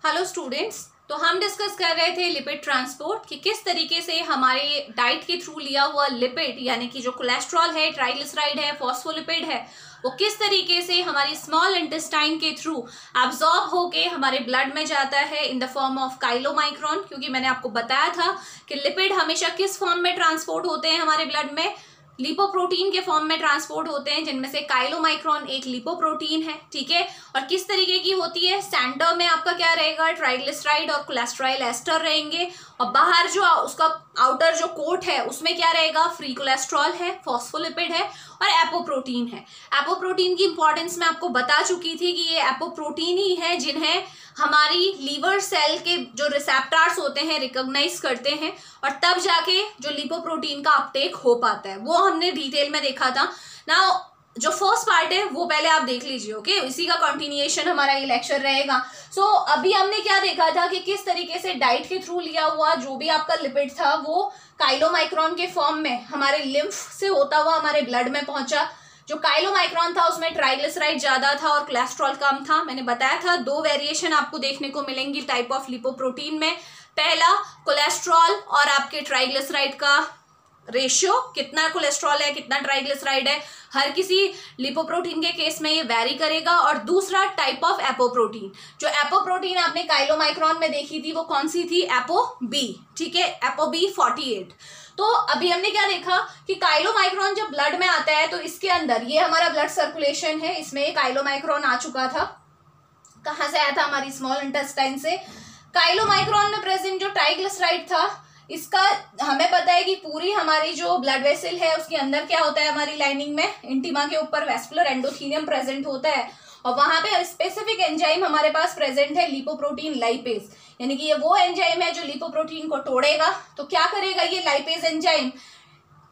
Hello students, तो हम discuss कर रहे थे लिपिड ट्रांसपोर्ट कि किस तरीके से हमारे डाइट के थ्रू लिया हुआ लिपिड यानी कि जो कोलेस्ट्रॉल है, ट्राइग्लिसराइड है, फॉस्फोलिपिड है, वो किस तरीके से हमारी स्मॉल इंटेस्टाइन के थ्रू एब्जॉर्ब होके हमारे ब्लड में जाता है in the form of chylomicron. क्योंकि मैंने आपको बताया था कि लिपिड हमेशा किस फॉर्म में ट्रांसपोर्ट होते हैं हमारे ब्लड में, लिपोप्रोटीन के फॉर्म में ट्रांसपोर्ट होते हैं, जिनमें से काइलोमाइक्रोन एक लिपोप्रोटीन है। ठीक है, और किस तरीके की होती है, सेंटर में आपका क्या रहेगा, ट्राइग्लिसराइड और कोलेस्ट्रॉल एस्टर रहेंगे, और बाहर जो उसका आउटर जो कोट है उसमें क्या रहेगा, फ्री कोलेस्ट्रॉल है, फॉस्फोलिपिड है और एपोप्रोटीन है। एपोप्रोटीन की इंपॉर्टेंस मैं आपको बता चुकी थी कि ये एपोप्रोटीन ही है जिन्हें हमारी लीवर सेल के जो रिसेप्टर्स होते हैं रिकॉग्नाइज करते हैं, और तब जाके जो लिपोप्रोटीन का अपटेक हो पाता है, वो हमने डिटेल में देखा था ना। जो फर्स्ट पार्ट है वो पहले आप देख लीजिए, ओके, इसी का कंटिन्यूएशन हमारा ये लेक्चर रहेगा। सो अभी हमने क्या देखा था कि किस तरीके से डाइट के थ्रू लिया हुआ जो भी आपका लिपिड था वो काइलोमाइक्रोन के फॉर्म में हमारे लिम्फ से होता हुआ हमारे ब्लड में पहुंचा। जो काइलोमाइक्रोन था उसमें ट्राइग्लिसराइड ज्यादा था और कोलेस्ट्रॉल कम था। मैंने बताया था दो वेरिएशन आपको देखने को मिलेंगी टाइप ऑफ लिपोप्रोटीन में। पहला, कोलेस्ट्रॉल और आपके ट्राइग्लिसराइड का रेशियो, कितना कोलेस्ट्रॉल है कितना ट्राइग्लिसराइड है, हर किसी लिपोप्रोटीन के केस में ये वैरी करेगा। और दूसरा टाइप ऑफ एपोप्रोटीन, जो एपोप्रोटीन आपने काइलोमाइक्रोन में देखी थी वो कौन सी थी, एपो बी। ठीक है, एपो बी 48। तो अभी हमने क्या देखा कि काइलोमाइक्रोन जब ब्लड में आता है तो इसके अंदर ये हमारा ब्लड सर्कुलेशन है, इसमें काइलोमाइक्रोन आ चुका था। कहाँ से आया था, हमारी स्मॉल इंटेस्टाइन से। काइलोमाइक्रोन में प्रेजेंट जो ट्राइग्लिसराइड था, इसका हमें पता है कि पूरी हमारी जो ब्लड वेसल है उसके अंदर क्या होता है, हमारी लाइनिंग में इंटिमा के ऊपर वेस्कुलर एंडोथेलियम प्रेजेंट होता है, और वहां पे स्पेसिफिक एंजाइम हमारे पास प्रेजेंट है, लिपोप्रोटीन लाइपेज। यानी कि ये वो एंजाइम है जो लिपोप्रोटीन को तोड़ेगा। तो क्या करेगा ये लाइपेज एंजाइम,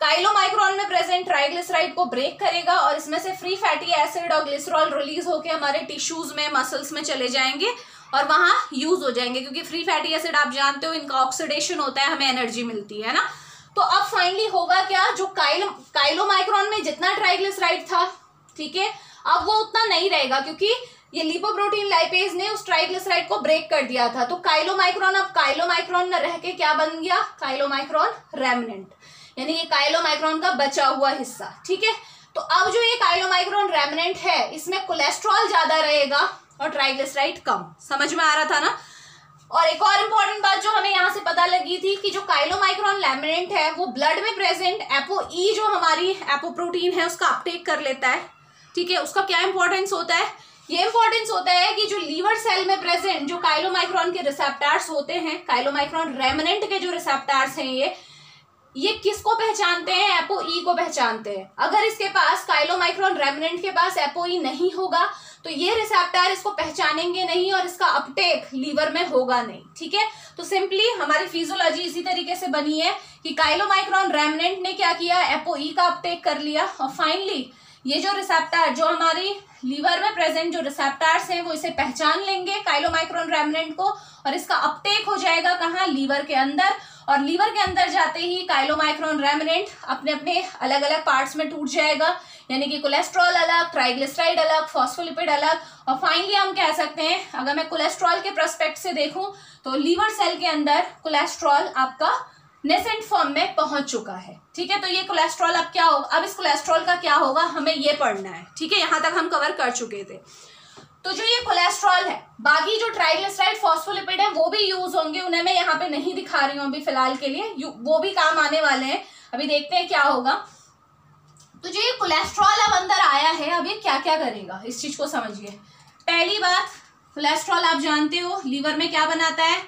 काइलोमाइक्रोन में प्रेजेंट ट्राइग्लिसराइड को ब्रेक करेगा और इसमें से फ्री फैटी एसिड और ग्लिसरॉल रिलीज होकर हमारे टिश्यूज में, मसल्स में चले जाएंगे और वहां यूज हो जाएंगे। क्योंकि फ्री फैटी एसिड आप जानते हो इनका ऑक्सीडेशन होता है, हमें एनर्जी मिलती है ना। तो अब फाइनली होगा क्या, जो काइलोमाइक्रोन में जितना ट्राइग्लिसराइड था, ठीक है, अब वो उतना नहीं रहेगा क्योंकि ये लिपोप्रोटीन लाइपेज ने उस ट्राइग्लिसराइड को ब्रेक कर दिया था। तो काइलोमाइक्रोन अब काइलोमाइक्रोन न रह के क्या बन गया, काइलोमाइक्रोन रेमनेंट, यानी ये काइलोमाइक्रोन का बचा हुआ हिस्सा। ठीक है, तो अब जो ये काइलोमाइक्रोन रेमनेंट है इसमें कोलेस्ट्रॉल ज्यादा रहेगा और ट्राइग्लिसराइड कम। समझ में आ रहा था ना। और एक और इम्पॉर्टेंट बात जो हमें यहाँ से पता लगी थी कि जो काइलोमाइक्रोन रेमनेंट है वो ब्लड में प्रेजेंट एपो ई जो हमारी एपोप्रोटीन है उसका अपटेक कर लेता है। ठीक है, उसका क्या इंपॉर्टेंस होता है, ये इंपॉर्टेंस होता है कि जो लीवर सेल में प्रेजेंट जो काइलोमाइक्रोन के रिसेप्टर्स होते हैं, काइलोमाइक्रोन रेमनेंट के जो रिसेप्टर्स हैं ये किसको पहचानते हैं, एपो ई को पहचानते हैं। अगर इसके पास काइलोमाइक्रोन रेमनेंट के पास एपो ई नहीं होगा तो ये रिसेप्टर इसको पहचानेंगे नहीं और इसका अपटेक लीवर में होगा नहीं। ठीक है, तो सिंपली हमारी फिजियोलॉजी इसी तरीके से बनी है कि काइलोमाइक्रोन रेमनेंट ने क्या किया, एपो ई का अपटेक कर लिया, और फाइनली ये जो रिसेप्टर जो हमारी लीवर में प्रेजेंट जो रिसेप्टर्स हैं वो इसे पहचान लेंगे काइलोमाइक्रोन रेमनेंट को, और इसका अपटेक हो जाएगा कहाँ, लीवर के अंदर। और लीवर के अंदर जाते ही काइलोमाइक्रोन रेमनेंट अपने अपने अलग अलग पार्ट्स में टूट जाएगा, यानी कि कोलेस्ट्रॉल अलग, ट्राइग्लिसराइड अलग, फॉस्फोलिपिड अलग। और फाइनली हम कह सकते हैं, अगर मैं कोलेस्ट्रॉल के प्रोस्पेक्ट से देखूं तो लीवर सेल के अंदर कोलेस्ट्रॉल आपका नेसेंट फॉर्म में पहुंच चुका है। ठीक है, तो ये कोलेस्ट्रॉल अब क्या होगा, अब इस कोलेस्ट्रॉल का क्या होगा हमें ये पढ़ना है। ठीक है, यहां तक हम कवर कर चुके थे। तो जो ये कोलेस्ट्रॉल है, बाकी जो ट्राइग्लिसराइड फॉस्फोलिपिड है वो भी यूज होंगे, उन्हें मैं यहाँ पे नहीं दिखा रही हूँ अभी फिलहाल के लिए, वो भी काम आने वाले हैं, अभी देखते हैं क्या होगा। तो जो ये कोलेस्ट्रॉल अब अंदर आया है, अब ये क्या क्या करेगा इस चीज को समझिए। पहली बात, कोलेस्ट्रॉल आप जानते हो लीवर में क्या बनाता है,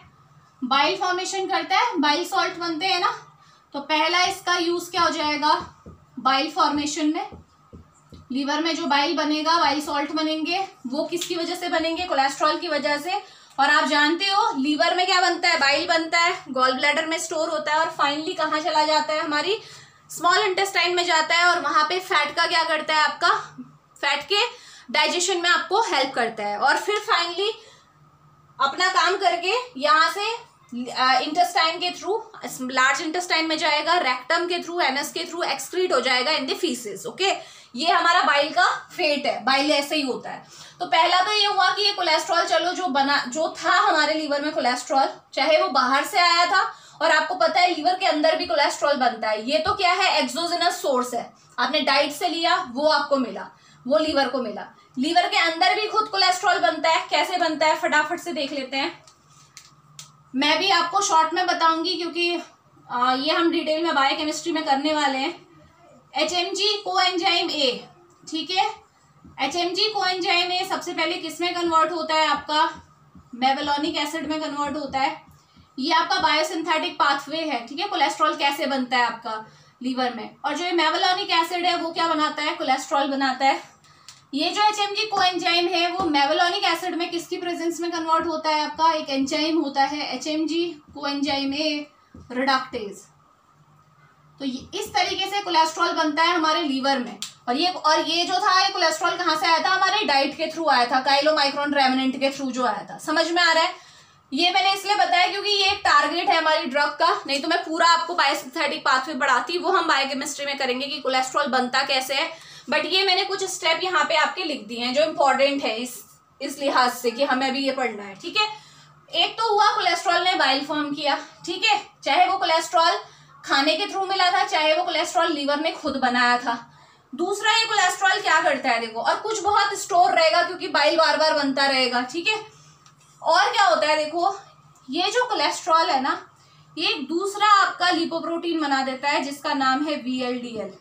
बाइल फॉर्मेशन करता है, बाइल सॉल्ट बनते हैं ना। तो पहला इसका यूज क्या हो जाएगा, बाइल फॉर्मेशन में। लीवर में जो बाइल बनेगा, बाइल सॉल्ट बनेंगे, वो किसकी वजह से बनेंगे, कोलेस्ट्रॉल की वजह से। और आप जानते हो लीवर में क्या बनता है, बाइल बनता है, गॉल ब्लैडर में स्टोर होता है और फाइनली कहाँ चला जाता है, हमारी स्मॉल इंटेस्टाइन में जाता है, और वहां पे फैट का क्या करता है, आपका फैट के डाइजेशन में आपको हेल्प करता है। और फिर फाइनली अपना काम करके यहाँ से इंटेस्टाइन के थ्रू, लार्ज इंटेस्टाइन में जाएगा, रेक्टम के थ्रू, एनस के थ्रू एक्सक्रीट हो जाएगा इन द फीसेस। ओके, ये हमारा बाइल का फेट है, बाइल ऐसे ही होता है। तो पहला तो ये हुआ कि ये कोलेस्ट्रॉल चलो जो था हमारे लीवर में कोलेस्ट्रॉल, चाहे वो बाहर से आया था, और आपको पता है लीवर के अंदर भी कोलेस्ट्रॉल बनता है। ये तो क्या है, एक्सोजेनस सोर्स है, आपने डाइट से लिया वो आपको मिला, वो लीवर को मिला। लीवर के अंदर भी खुद कोलेस्ट्रॉल बनता है, कैसे बनता है फटाफट से देख लेते हैं। मैं भी आपको शॉर्ट में बताऊंगी क्योंकि ये हम डिटेल में बायोकेमिस्ट्री में करने वाले हैं। HMG कोएंजाइम A, ठीक है, HMG कोएंजाइम A सबसे पहले किस में कन्वर्ट होता है, आपका मेवलोनिक एसिड में कन्वर्ट होता है। ये आपका बायोसिंथेटिक पाथवे है, ठीक है, कोलेस्ट्रॉल कैसे बनता है आपका लीवर में। और जो ये मेवलोनिक एसिड है वो क्या बनाता है, कोलेस्ट्रॉल बनाता है। ये जो HMG कोएंजाइम है वो मेवलोनिक एसिड में किसकी प्रेजेंस में कन्वर्ट होता है, आपका एक एंजाइम होता है HMG कोएंजाइम A रिडक्टेज। तो इस तरीके से कोलेस्ट्रॉल बनता है हमारे लीवर में। और ये जो था, ये कोलेस्ट्रॉल कहाँ से आया था, हमारे डाइट के थ्रू आया था, काइलोमाइक्रोन रेमिनेंट के थ्रू जो आया था। समझ में आ रहा है। ये मैंने इसलिए बताया क्योंकि ये एक टारगेट है हमारी ड्रग का, नहीं तो मैं पूरा आपको बायोसिंथेटिक पाथवे बढ़ाती, वो हम बायोकेमिस्ट्री में करेंगे कि कोलेस्ट्रॉल बनता कैसे है। बट ये मैंने कुछ स्टेप यहाँ पे आपके लिख दिए हैं जो इंपॉर्टेंट है इस लिहाज से कि हमें अभी ये पढ़ना है, ठीक है। एक तो हुआ कोलेस्ट्रॉल ने बाइल फॉर्म किया, ठीक है, चाहे वो कोलेस्ट्रॉल खाने के थ्रू मिला था, चाहे वो कोलेस्ट्रॉल लीवर ने खुद बनाया था। दूसरा, ये कोलेस्ट्रॉल क्या करता है देखो, और कुछ बहुत स्टोर रहेगा क्योंकि बाइल बार बार बनता रहेगा, ठीक है। और क्या होता है देखो, ये जो कोलेस्ट्रॉल है ना, ये एक दूसरा आपका लिपोप्रोटीन बना देता है जिसका नाम है VLDL।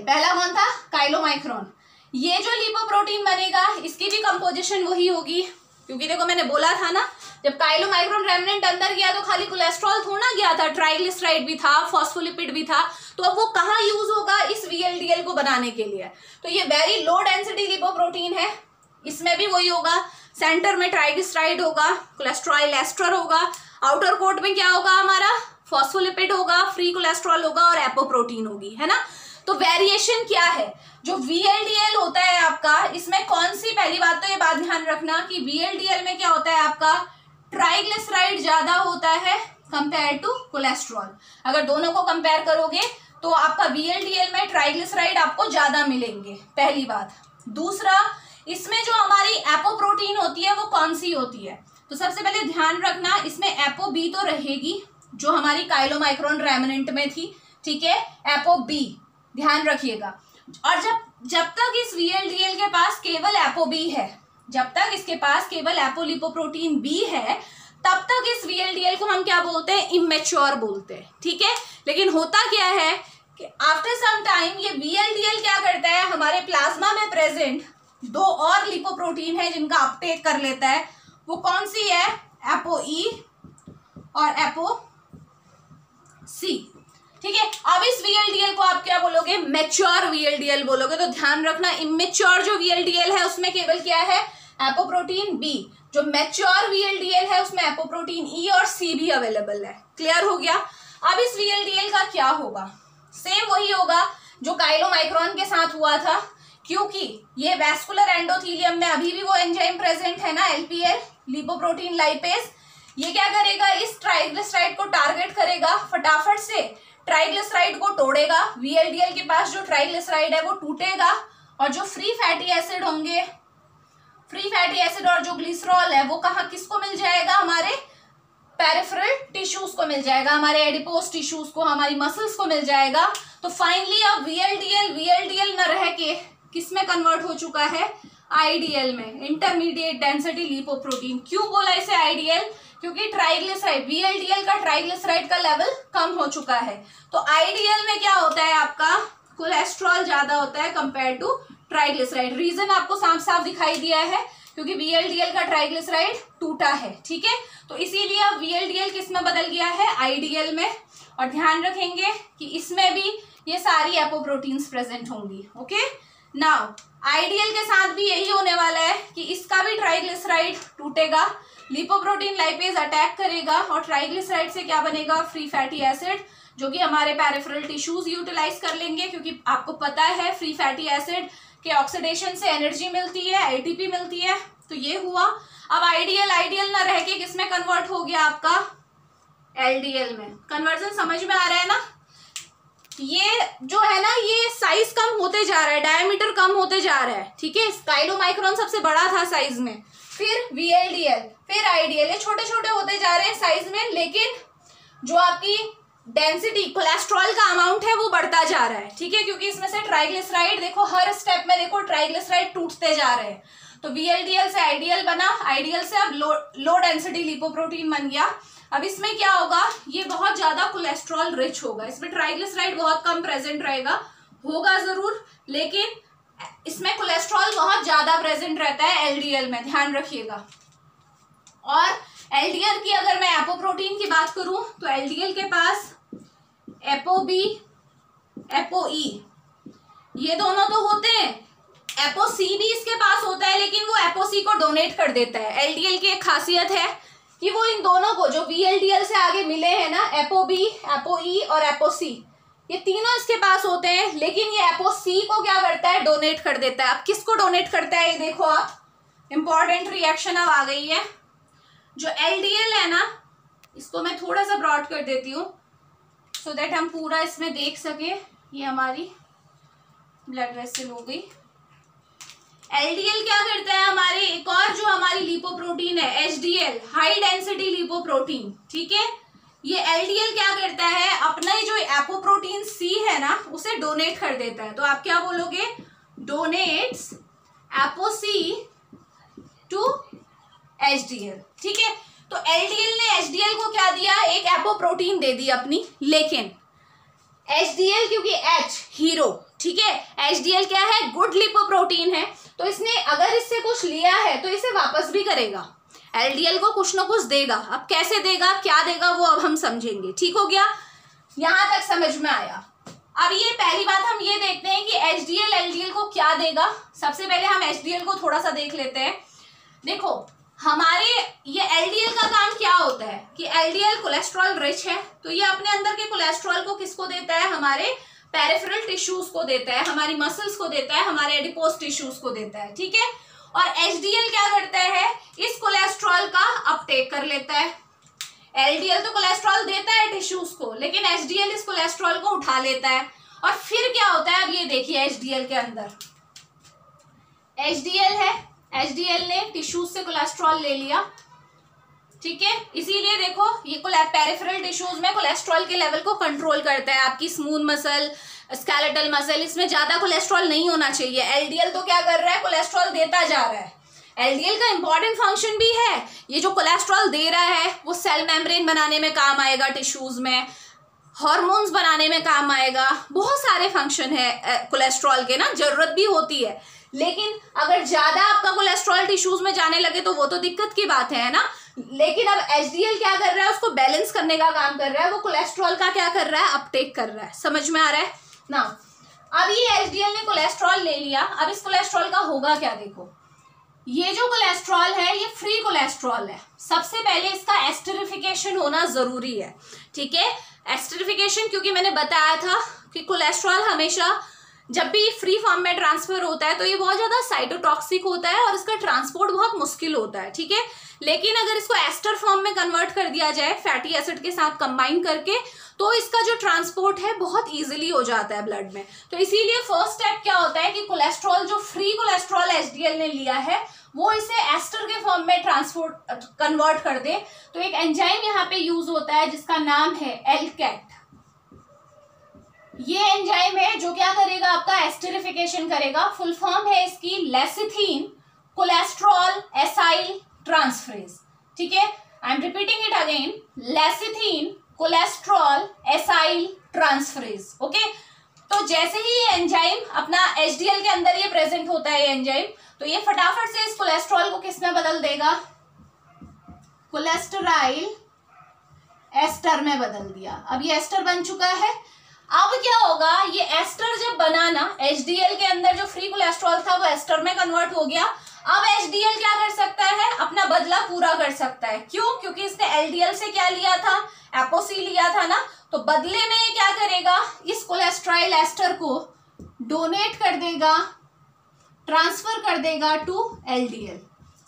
पहला कौन था, काइलोमाइक्रोन। ये जो लिपोप्रोटीन बनेगा इसकी भी कंपोजिशन वही होगी, क्योंकि देखो मैंने बोला था ना, जब काइलोमाइक्रोन रेमिनेंट अंदर गया तो खाली कोलेस्ट्रॉल थोड़ा ना गया था, ट्राइग्लिसराइड भी था, फॉस्फोलिपिड भी था। तो अब वो कहाँ यूज होगा, इस VLDL को बनाने के लिए। तो ये वेरी लो डेंसिटी लिपोप्रोटीन है, इसमें भी वही होगा, सेंटर में ट्राइग्लिसराइड होगा, कोलेस्ट्रॉल एस्टर होगा, आउटर कोट में क्या होगा हमारा, फॉस्फोलिपिड होगा, फ्री कोलेस्ट्रॉल होगा और एपोप्रोटीन होगी, है ना। तो वेरिएशन क्या है, जो VLDL होता है आपका, इसमें कौन सी, पहली बात तो ये बात ध्यान रखना कि VLDL में क्या होता है आपका, ट्राइग्लिसराइड ज्यादा होता है कंपेयर टू कोलेस्ट्रॉल। अगर दोनों को कंपेयर करोगे तो आपका VLDL में ट्राइग्लिसराइड आपको ज्यादा मिलेंगे, पहली बात। दूसरा, इसमें जो हमारी एपोप्रोटीन होती है वो कौन सी होती है, तो सबसे पहले ध्यान रखना इसमें एपोB तो रहेगी जो हमारी काइलोमाइक्रोन रेमिनेंट में थी, ठीक है, एपोB ध्यान रखिएगा। और जब तक इस VLDL के पास केवल एपोB है, जब तक इसके पास केवल एपोलिपोप्रोटीन B है, तब तक इस VLDL को हम क्या बोलते हैं, इमेच्योर बोलते हैं, ठीक है। लेकिन होता क्या है कि आफ्टर सम टाइम ये VLDL क्या करता है, हमारे प्लाज्मा में प्रेजेंट दो और लिपोप्रोटीन है जिनका अपटेक कर लेता है। वो कौन सी है, एपोE और एपोC, ठीक है। अब इस VLDL को आप क्या बोलोगे, मैच्योर VLDL बोलोगे। तो ध्यान रखना, इमेच्योर जो VLDL है उसमें केवल क्या है, एपोप्रोटीन B। जो मैच्योर VLDL है उसमें एपोप्रोटीन E और C भी अवेलेबल है। क्लियर हो गया। अब इस VLDL का क्या होगा, सेम वही होगा जो काइलोमाइक्रोन के साथ हुआ था, क्योंकि ये वैस्कुलर एंडोथीलियम में अभी भी वो एंजाइम प्रेजेंट है ना, LPL, लिपोप्रोटीन लाइपेज। ये क्या करेगा, इस ट्राइग्लिसराइड को टारगेट करेगा, फटाफट से ट्राइग्लिसराइड को तोड़ेगा। VLDL के पास जो ट्राइग्लिसराइड है वो टूटेगा और जो फ्री फैटी एसिड होंगे, फ्री फैटी एसिड और जो ग्लिसरॉल है वो कहाँ, किसको मिल जाएगा, हमारे पेरिफेरल टिश्यूज को मिल जाएगा, हमारे एडिपोज टिश्यूज को, हमारी मसल्स को मिल जाएगा। तो फाइनली अब VLDL न रह के किस में कन्वर्ट हो चुका है, IDL में, इंटरमीडिएट डेंसिटी लिपोप्रोटीन। क्यों बोला इसे IDL, क्योंकि ट्राइग्लिसराइड, VLDL का ट्राइग्लिसराइड का लेवल कम हो चुका है। तो IDL में क्या होता है आपका, कोलेस्ट्रॉल ज्यादा होता है कंपेयर टू ट्राइग्लिसराइड। रीजन आपको साफ साफ दिखाई दिया है, क्योंकि VLDL का ट्राइग्लिसराइड टूटा है, ठीक है। तो इसीलिए अब VLDL किस में बदल गया है, IDL में। और ध्यान रखेंगे कि इसमें भी ये सारी एपोप्रोटीन्स प्रेजेंट होंगी। ओके, नाउ IDL के साथ भी यही होने वाला है कि इसका भी ट्राइग्लिसराइड टूटेगा, लिपोप्रोटीन लाइपेज अटैक करेगा और ट्राइग्लिसराइड से क्या बनेगा, फ्री फैटी एसिड, जो कि हमारे पेरिफेरल टिश्यूज यूटिलाइज कर लेंगे। क्योंकि आपको पता है फ्री फैटी एसिड के ऑक्सीडेशन से एनर्जी मिलती है, ATP मिलती है। तो ये हुआ। अब आइडियल ना रह के किसमें कन्वर्ट हो गया आपका, एलडीएल में। कन्वर्जन समझ में आ रहा है ना। ये जो है ना, ये साइज कम होते जा रहा है, डायमीटर कम होते जा रहा है, ठीक है। स्टाइलोमाइक्रोन सबसे बड़ा था साइज में, फिर वीएलडीएल, फिर आईडीएल, ये छोटे छोटे होते जा रहे हैं साइज में, लेकिन जो आपकी डेंसिटी कोलेस्ट्रॉल का अमाउंट है वो बढ़ता जा रहा है, ठीक है। क्योंकि इसमें से ट्राइग्लिसराइड देखो, हर स्टेप में देखो ट्राइग्लिसराइड टूटते जा रहे हैं। तो वीएलडीएल से आईडीएल बना, आईडीएल से अब लो डेंसिटी लिपोप्रोटीन बन गया। अब इसमें क्या होगा, ये बहुत ज्यादा कोलेस्ट्रॉल रिच होगा, इसमें ट्राइग्लिसराइड बहुत कम प्रेजेंट रहेगा, होगा जरूर, लेकिन इसमें कोलेस्ट्रॉल बहुत ज्यादा प्रेजेंट रहता है एलडीएल में, ध्यान रखिएगा। और एलडीएल की अगर मैं एपोप्रोटीन की बात करूं तो एलडीएल के पास एपोबी, एपोई, ये दोनों तो होते हैं। एपोसी भी इसके पास होता है, लेकिन वो एपोसी को डोनेट कर देता है। एलडीएल की एक खासियत है कि वो इन दोनों को, जो वीएलडीएल से आगे मिले हैं ना, एपोबी, एपोई और एपोसी, ये तीनों इसके पास होते हैं, लेकिन ये एपोसी को क्या करता है, डोनेट कर देता है। अब किसको डोनेट करता है, ये देखो आप, इंपॉर्टेंट रिएक्शन अब आ गई है। जो एलडीएल है ना, इसको मैं थोड़ा सा ब्रॉड कर देती हूँ सो दैट हम पूरा इसमें देख सके। ये हमारी ब्लड वेसल हो गई। एलडीएल क्या करता है, हमारे एक और जो हमारी लिपोप्रोटीन है एचडीएल, हाई डेंसिटी लिपोप्रोटीन, ठीक है। ये एलडीएल क्या करता है, अपना ही जो एपोप्रोटीन सी है ना, उसे डोनेट कर देता है। तो आप क्या बोलोगे, डोनेट्स एपोसी टू एचडीएल, ठीक है। तो एलडीएल ने एचडीएल को क्या दिया, एक एपोप्रोटीन दे दी अपनी, लेकिन एचडीएल क्योंकि एच हीरो, ठीक है, एचडीएल क्या है, गुड लिपोप्रोटीन है, तो इसने अगर इससे कुछ लिया है तो इसे वापस भी करेगा, एलडीएल को कुछ ना कुछ देगा। अब कैसे देगा, क्या देगा, वो अब हम समझेंगे, ठीक हो गया, यहां तक समझ में आया। अब ये पहली बात हम ये देखते हैं कि एचडीएल एलडीएल को क्या देगा। सबसे पहले हम एचडीएल को थोड़ा सा देख लेते हैं। देखो हमारे ये एलडीएल का काम क्या होता है कि एलडीएल कोलेस्ट्रॉल रिच है, तो ये अपने अंदर के कोलेस्ट्रॉल को किसको देता है, हमारे पेरिफेरल टिश्यूज को देता है, हमारी मसल्स को देता है, हमारे एडिपोज टिश्यूज को देता है, ठीक है। और एचडीएल क्या करता है, इस कोलेस्ट्रॉल का अपटेक कर लेता है। एलडीएल तो कोलेस्ट्रॉल देता है टिश्यूज को, लेकिन एचडीएल इस कोलेस्ट्रॉल को उठा लेता है। और फिर क्या होता है, अब ये देखिए एचडीएल के अंदर, एचडीएल है, एचडीएल ने टिश्यूज से कोलेस्ट्रॉल ले लिया, ठीक है। इसीलिए देखो ये पेरिफेरल टिश्यूज में कोलेस्ट्रॉल के लेवल को कंट्रोल करता है। आपकी स्मूथ मसल, स्केलेटल मसल, इसमें ज्यादा कोलेस्ट्रॉल नहीं होना चाहिए। एलडीएल तो क्या कर रहा है, कोलेस्ट्रॉल देता जा रहा है। एलडीएल का इंपॉर्टेंट फंक्शन भी है, ये जो कोलेस्ट्रॉल दे रहा है वो सेल मेम्ब्रेन बनाने में काम आएगा, टिश्यूज में हार्मोन्स बनाने में काम आएगा, बहुत सारे फंक्शन है कोलेस्ट्रॉल के ना, जरूरत भी होती है। लेकिन अगर ज्यादा आपका कोलेस्ट्रॉल टिश्यूज में जाने लगे तो वो तो दिक्कत की बात है ना। लेकिन अब एचडीएल क्या कर रहा है, उसको बैलेंस करने का काम कर रहा है, वो कोलेस्ट्रॉल का क्या कर रहा है, अपटेक कर रहा है। समझ में आ रहा है ना। अब ये एचडीएल ने कोलेस्ट्रॉल ले लिया, अब इस कोलेस्ट्रॉल का होगा क्या, देखो ये जो कोलेस्ट्रॉल है ये फ्री कोलेस्ट्रॉल है। सबसे पहले इसका एस्टरिफिकेशन होना जरूरी है, ठीक है। एस्टरिफिकेशन क्योंकि मैंने बताया था कि कोलेस्ट्रॉल हमेशा जब भी फ्री फॉर्म में ट्रांसफर होता है तो ये बहुत ज्यादा साइटोटॉक्सिक होता है और इसका ट्रांसपोर्ट बहुत मुश्किल होता है, ठीक है। लेकिन अगर इसको एस्टर फॉर्म में कन्वर्ट कर दिया जाए फैटी एसिड के साथ कंबाइन करके, तो इसका जो ट्रांसपोर्ट है बहुत इजीली हो जाता है ब्लड में। तो इसीलिए फर्स्ट स्टेप क्या होता है कि कोलेस्ट्रॉल, जो फ्री कोलेस्ट्रॉल एचडीएल ने लिया है, वो इसे एस्टर के फॉर्म में ट्रांसपोर्ट कन्वर्ट कर दे। तो एक एंजाइम यहाँ पे यूज होता है जिसका नाम है एलकैट। ये एंजाइम है जो क्या करेगा, आपका एस्टरिफिकेशन करेगा। फुल फॉर्म है इसकी लेसिथीन कोलेस्ट्रॉल एसाइल ट्रांसफरेज, ठीक है। I am repeating it again, lecithin cholesterol acyl transferase, okay. तो जैसे ही ये एंजाइम अपना एचडीएल के अंदर ये प्रेजेंट होता है ये एंजाइम, तो ये फटाफट से इस कोलेस्ट्रॉल को किस में बदल देगा, कोलेस्टेराइल एस्टर में बदल दिया। अब ये एस्टर बन चुका है। अब क्या होगा, ये एस्टर जब बना ना, एचडीएल के अंदर जो फ्री कोलेस्ट्रॉल था वो एस्टर में कन्वर्ट हो गया। अब एचडीएल क्या कर सकता है, अपना बदला पूरा कर सकता है। क्यों, क्योंकि इसने एलडीएल से क्या लिया था, एपोसी लिया था ना, तो बदले में ये क्या करेगा, इस कोलेस्ट्राइल एस्टर को डोनेट कर देगा, ट्रांसफर कर देगा टू एलडीएल।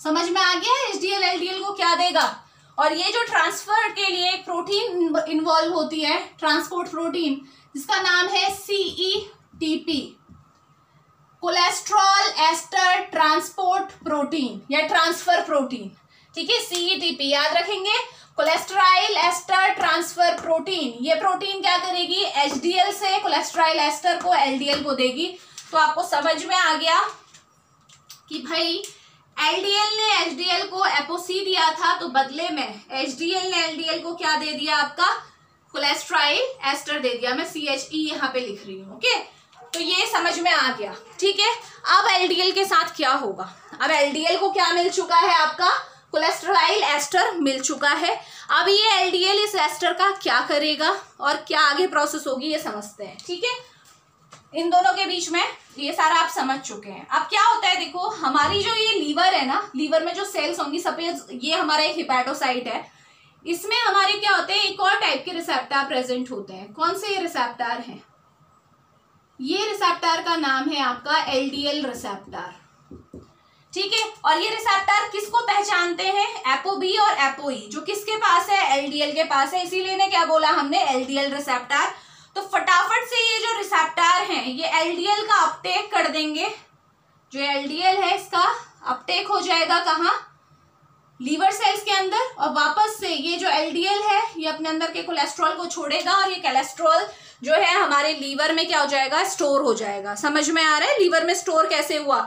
समझ में आ गया HDL LDL को क्या देगा। और ये जो ट्रांसफर के लिए एक प्रोटीन इन्वॉल्व होती है, ट्रांसपोर्ट प्रोटीन, जिसका नाम है CETP, cholesterol ester transport protein या ट्रांसफर प्रोटीन। ठीक है, CETP याद रखेंगे, कोलेस्ट्रॉल एस्टर ट्रांसफर प्रोटीन। ये प्रोटीन क्या करेगी, HDL से कोलेस्ट्रॉल एस्टर को LDL को देगी। तो आपको समझ में आ गया कि भाई LDL ने HDL को एपोसी दिया था, तो बदले में HDL ने LDL को क्या दे दिया, आपका कोलेस्ट्रॉल एस्टर दे दिया। मैं CHE यहाँ पे लिख रही हूँ। ओके, तो ये समझ में आ गया। ठीक है, अब LDL के साथ क्या होगा, अब LDL को क्या मिल चुका है, आपका कोलेस्ट्रॉल एस्टर मिल चुका है। अब ये LDL इस एस्टर का क्या करेगा और क्या आगे प्रोसेस होगी, ये समझते हैं। ठीक है, इन दोनों के बीच में ये सारा आप समझ चुके हैं। अब क्या होता है, देखो हमारी जो ये लीवर है ना, लीवर में जो सेल्स होंगी, सपोज ये हमारा एक हिपैटोसाइट है, इसमें हमारे क्या होते हैं, एक और टाइप के रिसेप्टर प्रेजेंट होते हैं। कौन से ये रिसेप्टर हैं, ये रिसेप्टर का नाम है आपका LDL रिसेप्टर। ठीक है, और ये रिसेप्टर किसको पहचानते हैं, ApoB और ApoE, जो किसके पास है, LDL के पास है, इसीलिए ने क्या बोला हमने, LDL रिसेप्टर। तो फटाफट से ये जो रिसेप्टर हैं ये LDL का अपटेक कर देंगे। जो LDL है इसका अपटेक हो जाएगा कहाँ, लीवर सेल्स के अंदर, और वापस से ये जो LDL है ये अपने अंदर के कोलेस्ट्रॉल को छोड़ेगा, और ये कोलेस्ट्रॉल जो है हमारे लीवर में क्या हो जाएगा, स्टोर हो जाएगा। समझ में आ रहा है लीवर में स्टोर कैसे हुआ।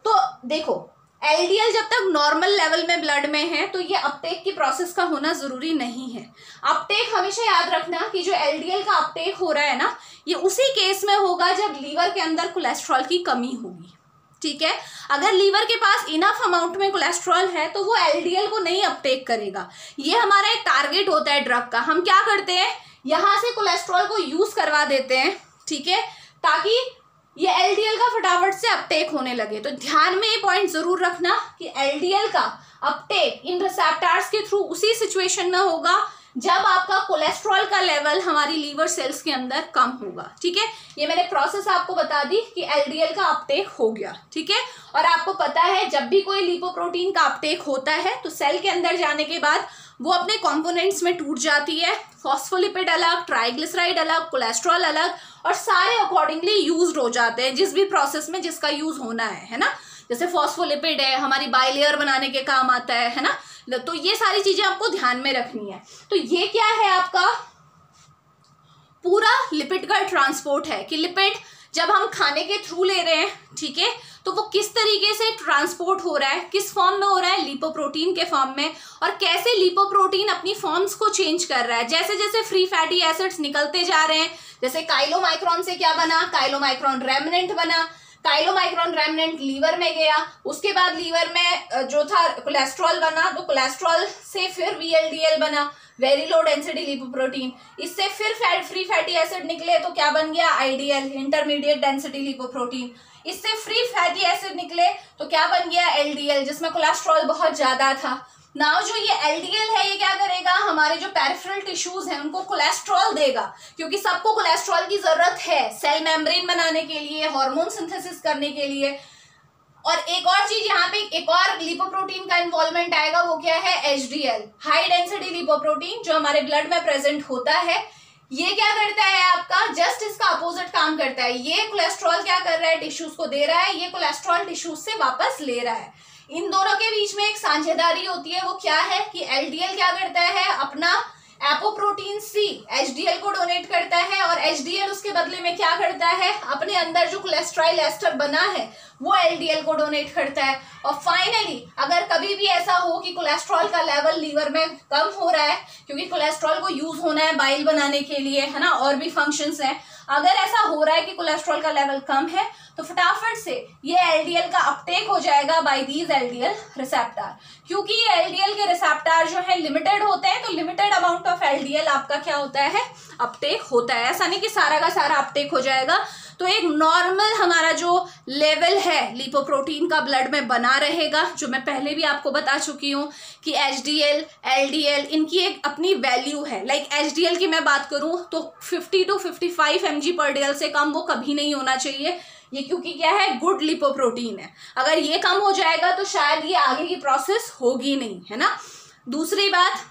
तो देखो LDL जब तक नॉर्मल लेवल में ब्लड में है तो ये अपटेक की प्रोसेस का होना जरूरी नहीं है। अपटेक हमेशा याद रखना कि जो LDL का अपटेक हो रहा है ना, ये उसी केस में होगा जब लीवर के अंदर कोलेस्ट्रॉल की कमी होगी। ठीक है, अगर लीवर के पास इनफ अमाउंट में कोलेस्ट्रॉल है तो वो LDL को नहीं अपटेक करेगा। ये हमारा एक टारगेट होता है ड्रग का। हम क्या करते हैं, यहाँ से कोलेस्ट्रॉल को यूज करवा देते हैं, ठीक है, ताकि ये LDL का फटाफट से अपटेक होने लगे। तो ध्यान में ये पॉइंट जरूर रखना कि LDL का अपटेक इन रिसेप्टर्स के थ्रू उसी सिचुएशन में होगा जब आपका कोलेस्ट्रॉल का लेवल हमारी लीवर सेल्स के अंदर कम होगा। ठीक है, ये मैंने प्रोसेस आपको बता दी कि LDL का अपटेक हो गया। ठीक है, और आपको पता है जब भी कोई लिपोप्रोटीन का अपटेक होता है तो सेल के अंदर जाने के बाद वो अपने कंपोनेंट्स में टूट जाती है। फॉस्फोलिपिड अलग, ट्राइग्लिसराइड अलग, कोलेस्ट्रॉल अलग, और सारे अकॉर्डिंगली यूज्ड हो जाते हैं जिस भी प्रोसेस में जिसका यूज होना है ना। जैसे फॉस्फोलिपिड है, हमारी बाइलेयर बनाने के काम आता है ना। तो ये सारी चीजें आपको ध्यान में रखनी है। तो ये क्या है, आपका पूरा लिपिड का ट्रांसपोर्ट है कि लिपिड जब हम खाने के थ्रू ले रहे हैं, ठीक है, तो वो किस तरीके से ट्रांसपोर्ट हो रहा है, किस फॉर्म में हो रहा है, लिपोप्रोटीन के फॉर्म में, और कैसे लिपोप्रोटीन अपनी फॉर्म्स को चेंज कर रहा है। जैसे जैसे फ्री फैटी एसिड्स निकलते जा रहे हैं, जैसे काइलोमाइक्रोन से क्या बना, काइलोमाइक्रोन रेमनेंट बना, काइलोमाइक्रोन रेमनेंट लीवर में गया, उसके बाद लीवर में जो था कोलेस्ट्रॉल बना, तो कोलेस्ट्रॉल से फिर VLDL बना, वेरी लो डेंसिटी लिपोप्रोटीन। इससे फिर फ्री फैटी एसिड निकले तो क्या बन गया, IDL, इंटरमीडिएट डेंसिटी लिपोप्रोटीन। इससे फ्री फैटी एसिड निकले तो क्या बन गया, LDL, जिसमें कोलेस्ट्रॉल बहुत ज्यादा था। नाउ जो ये LDL है ये क्या करेगा, हमारे जो पेरिफेरल टिश्यूज हैं उनको कोलेस्ट्रॉल देगा, क्योंकि सबको कोलेस्ट्रॉल की जरूरत है सेल मेम्ब्रेन बनाने के लिए, हार्मोन सिंथेसिस करने के लिए। और एक और चीज यहाँ पे, एक और लिपोप्रोटीन का इन्वॉल्वमेंट आएगा, वो क्या है, HDL, हाई डेंसिटी लिपोप्रोटीन, जो हमारे ब्लड में प्रेजेंट होता है। ये क्या करता है आपका, जस्ट इसका अपोजिट काम करता है। ये कोलेस्ट्रॉल क्या कर रहा है, टिश्यूज को दे रहा है, ये कोलेस्ट्रॉल टिश्यूज से वापस ले रहा है। इन दोनों के बीच में एक साझेदारी होती है, वो क्या है कि LDL क्या करता है, अपना एपोप्रोटीन C HDL को डोनेट करता है, और HDL उसके बदले में क्या करता है, अपने अंदर जो कोलेस्ट्रॉल एस्टर बना है वो LDL को डोनेट करता है। और फाइनली अगर कभी भी ऐसा हो कि कोलेस्ट्रॉल का लेवल लीवर में कम हो रहा है, क्योंकि कोलेस्ट्रॉल को यूज होना है बाइल बनाने के लिए, है ना, और भी फंक्शंस हैं, अगर ऐसा हो रहा है कि कोलेस्ट्रॉल का लेवल कम है तो फटाफट से ये LDL का अपटेक हो जाएगा बाय दीज LDL रिसेप्टर। क्योंकि ये LDL के रिसेप्टर जो है लिमिटेड होते हैं, तो लिमिटेड अमाउंट ऑफ LDL आपका क्या होता है, अपटेक होता है। ऐसा नहीं कि सारा का सारा अपटेक हो जाएगा। तो एक नॉर्मल हमारा जो लेवल है लिपोप्रोटीन का ब्लड में बना रहेगा, जो मैं पहले भी आपको बता चुकी हूँ कि HDL, LDL इनकी एक अपनी वैल्यू है। लाइक HDL की मैं बात करूँ तो 50 to 55 mg/dl से कम वो कभी नहीं होना चाहिए। ये क्योंकि क्या है, गुड लिपोप्रोटीन है। अगर ये कम हो जाएगा तो शायद ये आगे की प्रोसेस होगी नहीं, है ना। दूसरी बात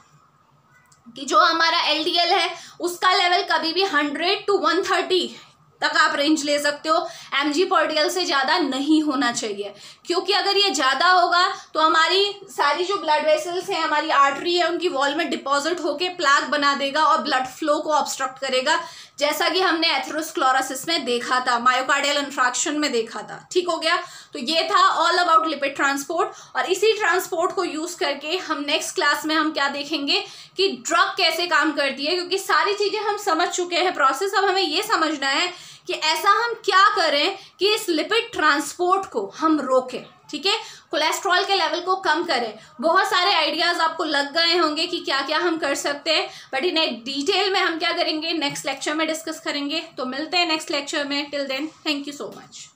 कि जो हमारा LDL है उसका लेवल कभी भी 100 to 130 तक आप रेंज ले सकते हो, mg/dl से ज़्यादा नहीं होना चाहिए, क्योंकि अगर ये ज़्यादा होगा तो हमारी सारी जो ब्लड वेसल्स हैं, हमारी आर्टरी है, उनकी वॉल में डिपॉजिट होके प्लाक बना देगा और ब्लड फ्लो को ऑब्स्ट्रक्ट करेगा, जैसा कि हमने एथेरोस्क्लेरोसिस में देखा था, मायोकार्डियल इंफ्रैक्शन में देखा था। ठीक हो गया। तो ये था ऑल अबाउट लिपिड ट्रांसपोर्ट, और इसी ट्रांसपोर्ट को यूज़ करके हम नेक्स्ट क्लास में हम क्या देखेंगे कि ड्रग कैसे काम करती है, क्योंकि सारी चीज़ें हम समझ चुके हैं प्रोसेस। अब हमें ये समझना है कि ऐसा हम क्या करें कि इस लिपिड ट्रांसपोर्ट को हम रोकें, ठीक है, कोलेस्ट्रॉल के लेवल को कम करें। बहुत सारे आइडियाज़ आपको लग गए होंगे कि क्या क्या हम कर सकते हैं, बट इन्हें डिटेल में हम क्या करेंगे नेक्स्ट लेक्चर में डिस्कस करेंगे। तो मिलते हैं नेक्स्ट लेक्चर में। Till then, thank you so much.